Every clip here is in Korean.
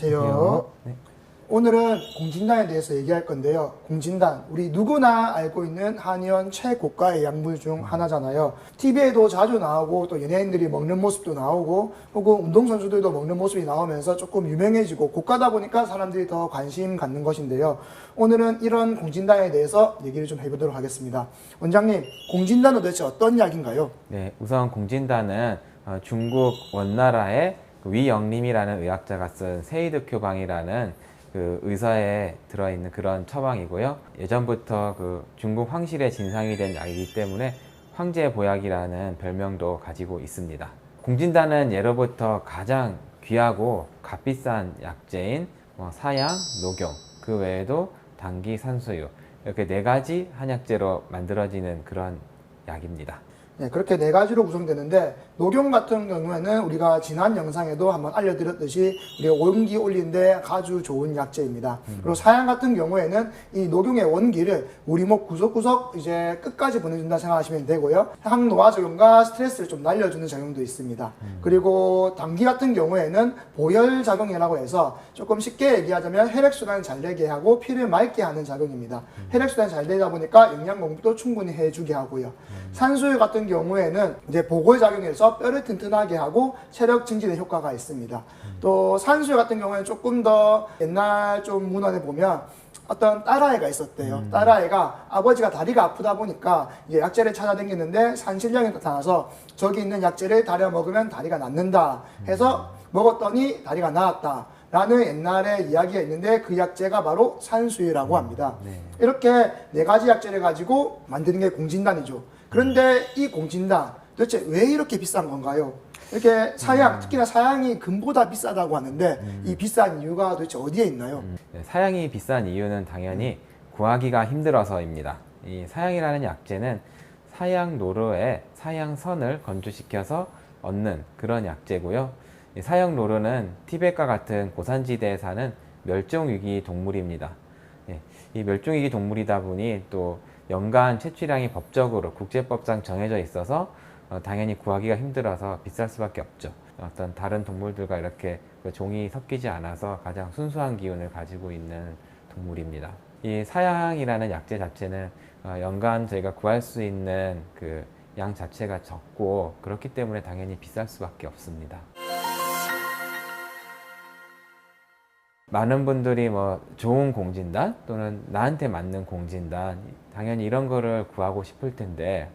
안녕하세요. 네. 오늘은 공진단에 대해서 얘기할 건데요. 공진단, 우리 누구나 알고 있는 한의원 최고가의 약물 중 하나잖아요. TV에도 자주 나오고 또 연예인들이 먹는 모습도 나오고 혹은 운동선수들도 먹는 모습이 나오면서 조금 유명해지고 고가다 보니까 사람들이 더 관심 갖는 것인데요. 오늘은 이런 공진단에 대해서 얘기를 좀 해보도록 하겠습니다. 원장님, 공진단은 도대체 어떤 약인가요? 네, 우선 공진단은 중국 원나라의 위영림이라는 의학자가 쓴 세이드큐방이라는 그 의사에 들어있는 그런 처방이고요. 예전부터 그 중국 황실의 진상이 된 약이기 때문에 황제 보약이라는 별명도 가지고 있습니다. 공진단은 예로부터 가장 귀하고 값비싼 약재인 사양, 녹용, 그 외에도 당기, 산수유 이렇게 4가지 한약재로 만들어지는 그런 약입니다. 네, 그렇게 4가지로 구성되는데 녹용 같은 경우에는 우리가 지난 영상에도 한번 알려드렸듯이 우리가 원기 올리는데 아주 좋은 약재입니다. 그리고 사양 같은 경우에는 이 녹용의 원기를 우리 목 구석구석 이제 끝까지 보내준다 생각하시면 되고요. 항노화 작용과 스트레스를 좀 날려주는 작용도 있습니다. 그리고 당기 같은 경우에는 보혈 작용이라고 해서 조금 쉽게 얘기하자면 혈액순환 잘 되게 하고 피를 맑게 하는 작용입니다. 혈액순환 잘 되다 보니까 영양 공급도 충분히 해주게 하고요. 산수유 같은 경우에는 이제 보골작용에서 뼈를 튼튼하게 하고 체력 증진에 효과가 있습니다. 또 산수유 같은 경우에는 조금 더 옛날 좀 문헌에 보면 어떤 딸아이가 있었대요. 딸아이가 아버지가 다리가 아프다 보니까 이제 약재를 찾아다녔는데 산신령이 나타나서 저기 있는 약재를 다려 먹으면 다리가 낫는다 해서 먹었더니 다리가 나았다 라는 옛날의 이야기가 있는데 그 약재가 바로 산수유라고 합니다. 이렇게 4가지 약재를 가지고 만드는 게 공진단이죠. 그런데 이 공진단 도대체 왜 이렇게 비싼 건가요? 이렇게 사양, 특히나 사양이 금보다 비싸다고 하는데 이 비싼 이유가 도대체 어디에 있나요? 사양이 비싼 이유는 당연히 구하기가 힘들어서입니다. 이 사양이라는 약재는 사양노르에 사양선을 건조시켜서 얻는 그런 약재고요. 이 사양노르는 티벳과 같은 고산지대에 사는 멸종위기 동물입니다. 이 멸종위기 동물이다 보니 또 연간 채취량이 법적으로 국제법상 정해져 있어서 당연히 구하기가 힘들어서 비쌀 수밖에 없죠. 어떤 다른 동물들과 이렇게 그 종이 섞이지 않아서 가장 순수한 기운을 가지고 있는 동물입니다. 이 사양이라는 약재 자체는 연간 저희가 구할 수 있는 그 양 자체가 적고 그렇기 때문에 당연히 비쌀 수밖에 없습니다. 많은 분들이 좋은 공진단 또는 나한테 맞는 공진단 당연히 이런 거를 구하고 싶을 텐데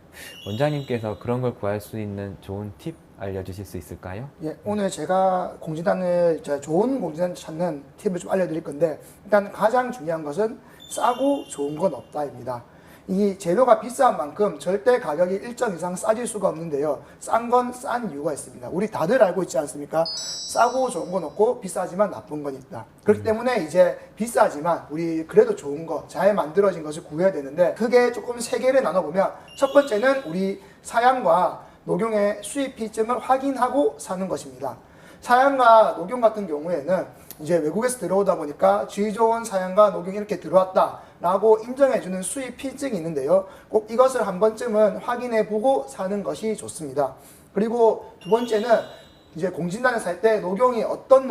원장님께서 그런 걸 구할 수 있는 좋은 팁 알려주실 수 있을까요? 예, 오늘 제가 공진단을 좋은 공진단 찾는 팁을 좀 알려드릴 건데 일단 가장 중요한 것은 싸고 좋은 건 없다입니다. 이 재료가 비싼 만큼 절대 가격이 일정 이상 싸질 수가 없는데요. 싼 건 싼 이유가 있습니다. 우리 다들 알고 있지 않습니까? 싸고 좋은 건 없고 비싸지만 나쁜 건 있다. 그렇기 때문에 이제 비싸지만 우리 그래도 좋은 거, 잘 만들어진 것을 구해야 되는데 크게 조금 3개를 나눠보면 첫 번째는 우리 사양과 녹용의 수입 필증을 확인하고 사는 것입니다. 사양과 녹용 같은 경우에는 이제 외국에서 들어오다 보니까 질 좋은 사양과 녹용이 이렇게 들어왔다 라고 인정해주는 수입 필증이 있는데요. 꼭 이것을 한 번쯤은 확인해보고 사는 것이 좋습니다. 그리고 두 번째는 이제 공진단을 살 때 녹용이 어떤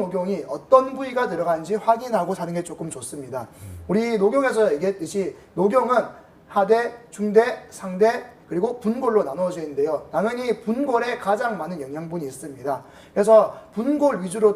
부위가 들어가는지 확인하고 사는 게 조금 좋습니다. 우리 녹용에서 얘기했듯이 녹용은 하대, 중대, 상대, 그리고 분골로 나누어져 있는데요. 당연히 분골에 가장 많은 영양분이 있습니다. 그래서 분골 위주로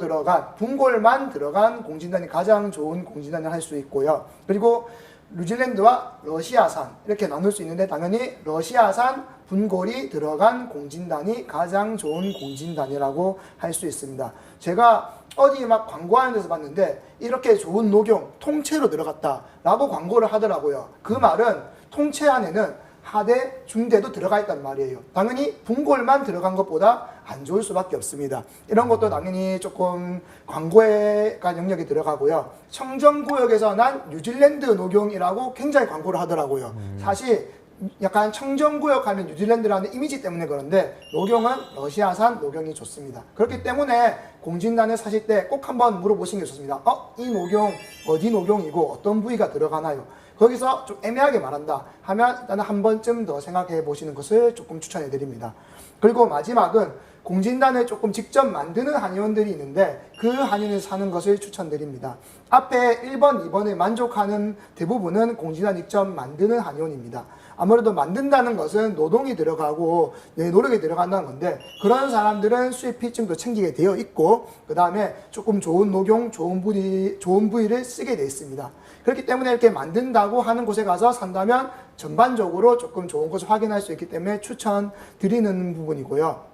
분골만 들어간 공진단이 가장 좋은 공진단을 할 수 있고요. 그리고 뉴질랜드와 러시아산 이렇게 나눌 수 있는데 당연히 러시아산 분골이 들어간 공진단이 가장 좋은 공진단이라고 할 수 있습니다. 제가 어디 막 광고하는 데서 봤는데 이렇게 좋은 녹용 통째로 들어갔다 라고 광고를 하더라고요. 그 말은 통째 안에는 하대, 중대도 들어가 있단 말이에요. 당연히 분골만 들어간 것보다 안 좋을 수밖에 없습니다. 이런 것도 당연히 조금 광고에가 영역이 들어가고요. 청정구역에서 난 뉴질랜드 녹용이라고 굉장히 광고를 하더라고요. 사실 약간 청정구역 하면 뉴질랜드라는 이미지 때문에 그런데 녹용은 러시아산 녹용이 좋습니다. 그렇기 때문에 공진단을 사실 때 꼭 한번 물어보시는 게 좋습니다. 이 녹용 어디 녹용이고 어떤 부위가 들어가나요? 거기서 좀 애매하게 말한다 하면 일단은 한 번쯤 더 생각해 보시는 것을 조금 추천해 드립니다. 그리고 마지막은 공진단을 조금 직접 만드는 한의원들이 있는데 그 한의원에서 사는 것을 추천드립니다. 앞에 1번, 2번을 만족하는 대부분은 공진단 직접 만드는 한의원입니다. 아무래도 만든다는 것은 노동이 들어가고 내 노력이 들어간다는 건데 그런 사람들은 수입 필증도 챙기게 되어 있고 그 다음에 조금 좋은 녹용, 좋은 부위를 쓰게 되어 있습니다. 그렇기 때문에 이렇게 만든다고 하는 곳에 가서 산다면 전반적으로 조금 좋은 것을 확인할 수 있기 때문에 추천드리는 부분이고요.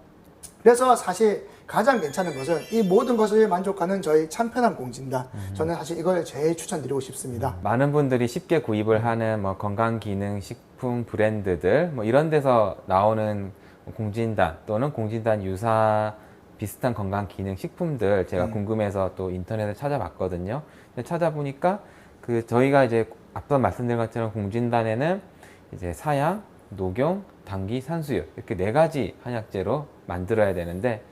그래서 사실 가장 괜찮은 것은 이 모든 것을 만족하는 저희 참편한 공진단. 저는 사실 이걸 제일 추천드리고 싶습니다. 많은 분들이 쉽게 구입을 하는 뭐 건강기능식품 브랜드들 뭐 이런 데서 나오는 공진단 또는 공진단 유사 비슷한 건강기능식품들 제가 궁금해서 또 인터넷에 찾아봤거든요. 근데 찾아보니까 그 저희가 이제 앞서 말씀드린 것처럼 공진단에는 이제 사양, 녹용, 당기, 산수유 이렇게 4가지 한약재로 만들어야 되는데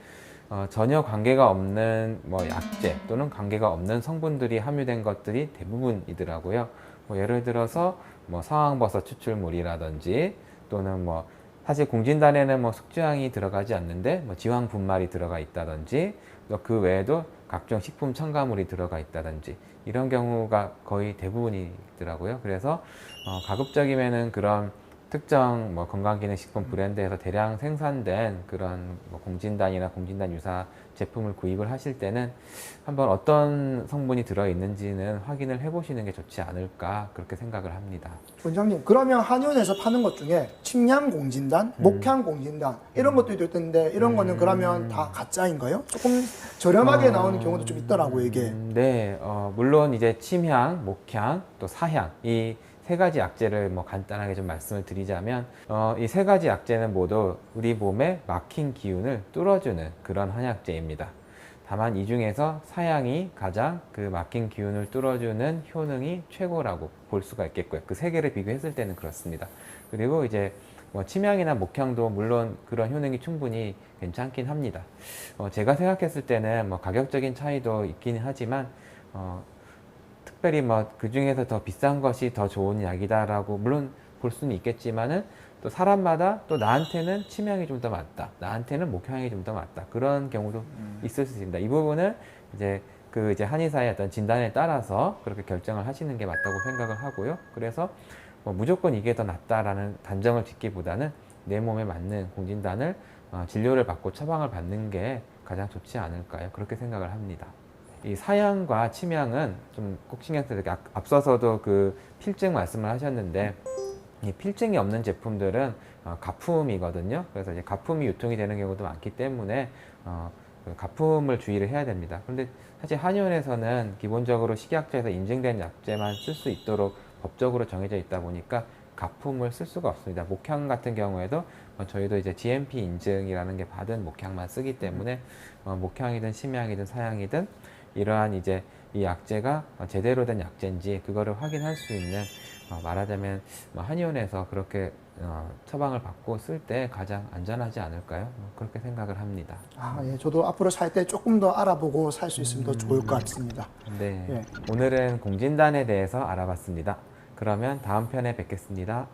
전혀 관계가 없는 뭐 약재 또는 관계가 없는 성분들이 함유된 것들이 대부분이더라고요. 뭐 예를 들어서 뭐 상황버섯 추출물이라든지 또는 뭐 사실 공진단에는 뭐 숙주향이 들어가지 않는데 뭐 지황 분말이 들어가 있다든지 또 그 외에도 각종 식품 첨가물이 들어가 있다든지 이런 경우가 거의 대부분이더라고요. 그래서 가급적이면은 그런 특정 뭐 건강기능식품 브랜드에서 대량 생산된 그런 뭐 공진단이나 공진단 유사 제품을 구입을 하실 때는 한번 어떤 성분이 들어있는지는 확인을 해보시는 게 좋지 않을까 그렇게 생각을 합니다. 원장님, 그러면 한의원에서 파는 것 중에 침양 공진단, 목향 공진단 이런 것도 있던데 이런 거는 그러면 다 가짜인가요? 조금 저렴하게 나오는 경우도 좀 있더라고요, 이게. 네, 물론 이제 침향, 목향, 또 사향 이 3가지 약재를 뭐 간단하게 좀 말씀을 드리자면 이 3가지 약재는 모두 우리 몸의 막힌 기운을 뚫어주는 그런 한약재입니다. 다만 이 중에서 사향이 가장 그 막힌 기운을 뚫어주는 효능이 최고라고 볼 수가 있겠고요. 그 3개를 비교했을 때는 그렇습니다. 그리고 이제 뭐 침향이나 목향도 물론 그런 효능이 충분히 괜찮긴 합니다. 제가 생각했을 때는 뭐 가격적인 차이도 있긴 하지만 특별히 뭐 그 중에서 더 비싼 것이 더 좋은 약이다라고 물론 볼 수는 있겠지만은 또 사람마다 또 나한테는 침향이 좀 더 맞다, 나한테는 목향이 좀 더 맞다 그런 경우도 있을 수 있습니다. 이 부분은 이제 그 이제 한의사의 어떤 진단에 따라서 그렇게 결정을 하시는 게 맞다고 생각을 하고요. 그래서 뭐 무조건 이게 더 낫다라는 단정을 짓기보다는 내 몸에 맞는 공진단을 진료를 받고 처방을 받는 게 가장 좋지 않을까요? 그렇게 생각을 합니다. 이 사향과 침향은 좀 꼭 신경 써야 돼요. 앞서서도 그 필증 말씀을 하셨는데 이 필증이 없는 제품들은 가품이거든요. 그래서 이제 가품이 유통이 되는 경우도 많기 때문에 그 가품을 주의를 해야 됩니다. 그런데 사실 한의원에서는 기본적으로 식약처에서 인증된 약재만 쓸 수 있도록 법적으로 정해져 있다 보니까 가품을 쓸 수가 없습니다. 목향 같은 경우에도 저희도 이제 GMP 인증이라는 게 받은 목향만 쓰기 때문에 목향이든 침향이든 사향이든 이러한 이제 이 약재가 제대로 된 약재인지 그거를 확인할 수 있는 말하자면 한의원에서 그렇게 처방을 받고 쓸 때 가장 안전하지 않을까요? 그렇게 생각을 합니다. 예, 저도 앞으로 살 때 조금 더 알아보고 살 수 있으면 더 좋을 것 같습니다. 네, 예. 오늘은 공진단에 대해서 알아봤습니다. 그러면 다음 편에 뵙겠습니다.